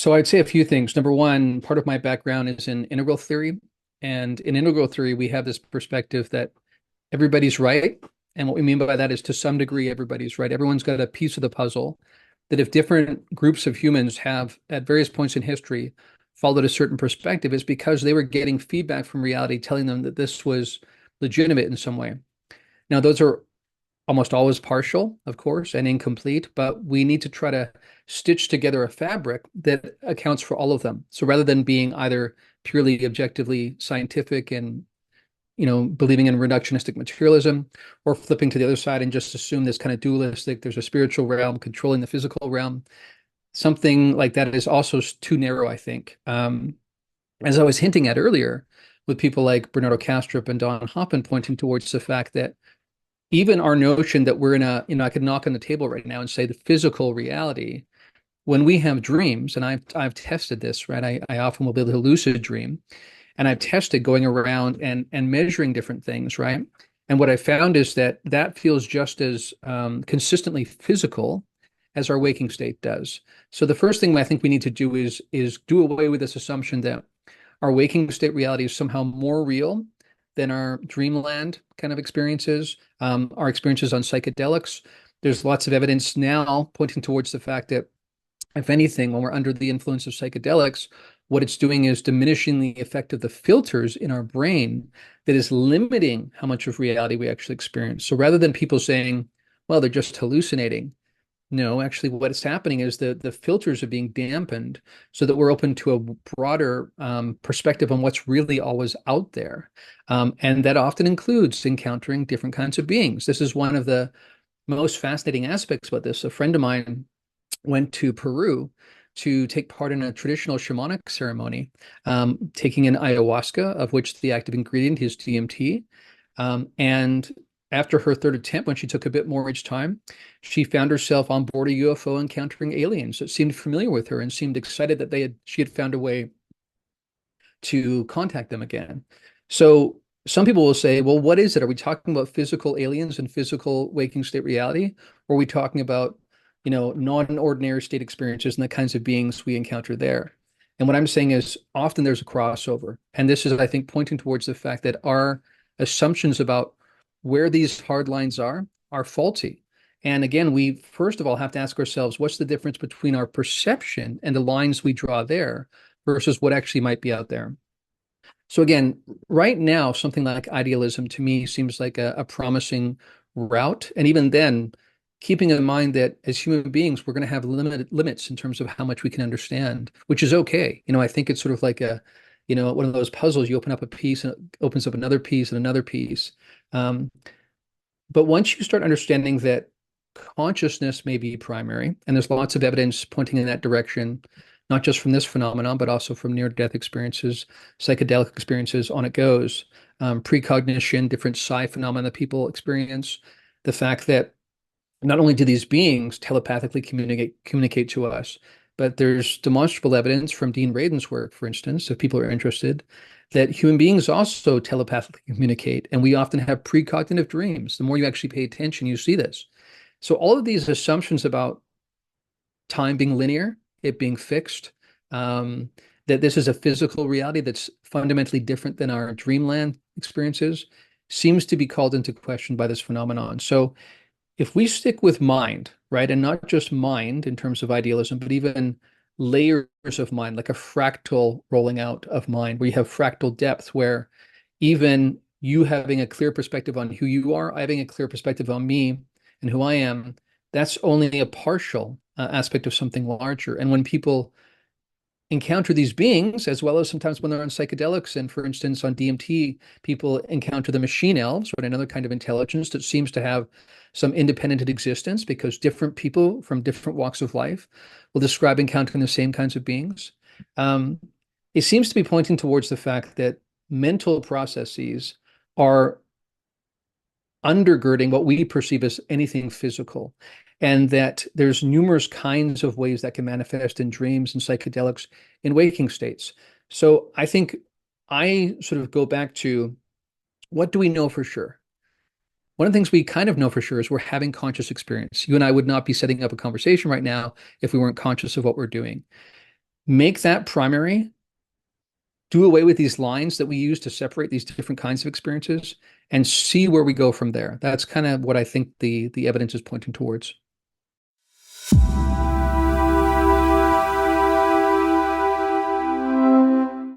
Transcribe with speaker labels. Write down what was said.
Speaker 1: So I'd say a few things. Number one, part of my background is in integral theory. And in integral theory, we have this perspective that everybody's right. And what we mean by that is to some degree, everybody's right. Everyone's got a piece of the puzzle that if different groups of humans have at various points in history followed a certain perspective, is because they were getting feedback from reality telling them that this was legitimate in some way. Now, those are almost always partial, of course, and incomplete, but we need to try to stitch together a fabric that accounts for all of them. So rather than being either purely objectively scientific and believing in reductionistic materialism, or flipping to the other side and just assume this kind of dualistic, there's a spiritual realm controlling the physical realm. Something like that is also too narrow, I think. As I was hinting at earlier, with people like Bernardo Kastrup and Don Hoppen pointing towards the fact that even our notion that we're in I could knock on the table right now and say the physical reality, when we have dreams, and I've tested this, right? I often will be able to lucid dream, and I've tested going around and measuring different things, right? And what I found is that that feels just as consistently physical as our waking state does. So the first thing I think we need to do is do away with this assumption that our waking state reality is somehow more real than our dreamland kind of experiences, our experiences on psychedelics. There's lots of evidence now pointing towards the fact that, if anything, when we're under the influence of psychedelics, what it's doing is diminishing the effect of the filters in our brain that is limiting how much of reality we actually experience. So rather than people saying, well, they're just hallucinating, no, actually, what is happening is the filters are being dampened so that we're open to a broader perspective on what's really always out there. And that often includes encountering different kinds of beings. This is one of the most fascinating aspects about this. A friend of mine went to Peru to take part in a traditional shamanic ceremony, taking an ayahuasca, of which the active ingredient is DMT. And after her third attempt, when she took a bit more each time, she found herself on board a UFO encountering aliens that seemed familiar with her and seemed excited that she had found a way to contact them again. So some people will say, well, what is it? Are we talking about physical aliens and physical waking state reality? Or are we talking about, non-ordinary state experiences and the kinds of beings we encounter there? And what I'm saying is often there's a crossover. And this is, I think, pointing towards the fact that our assumptions about where these hard lines are faulty. And again, we first of all have to ask ourselves, what's the difference between our perception and the lines we draw there versus what actually might be out there? So again, right now, something like idealism to me seems like a promising route. And even then, keeping in mind that as human beings, we're going to have limited limits in terms of how much we can understand, which is okay. I think it's sort of like one of those puzzles. You open up a piece and it opens up another piece and another piece. Um, but once you start understanding that consciousness may be primary, and there's lots of evidence pointing in that direction, not just from this phenomenon, but also from near-death experiences, psychedelic experiences, on it goes, precognition, different psi phenomena that people experience, the fact that not only do these beings telepathically communicate to us, but there's demonstrable evidence from Dean Radin's work, for instance, if people are interested, that human beings also telepathically communicate, and we often have precognitive dreams. The more you actually pay attention, you see this. So all of these assumptions about time being linear, it being fixed, that this is a physical reality that's fundamentally different than our dreamland experiences, seems to be called into question by this phenomenon. So if we stick with mind, right, and not just mind in terms of idealism, but even layers of mind, like a fractal rolling out of mind, where you have fractal depth, where even you having a clear perspective on who you are, having a clear perspective on me and who I am, that's only a partial aspect of something larger. And when people encounter these beings, as well as sometimes when they're on psychedelics, and for instance, on DMT, people encounter the machine elves, or another kind of intelligence that seems to have some independent existence, because different people from different walks of life will describe encountering the same kinds of beings. Um, it seems to be pointing towards the fact that mental processes are undergirding what we perceive as anything physical, and that there's numerous kinds of ways that can manifest in dreams and psychedelics in waking states. So I think I sort of go back to, what do we know for sure? One of the things we kind of know for sure is we're having conscious experience. You and I would not be setting up a conversation right now if we weren't conscious of what we're doing. make that primary, do away with these lines that we use to separate these different kinds of experiences, and see where we go from there. That's kind of what I think the evidence is pointing towards.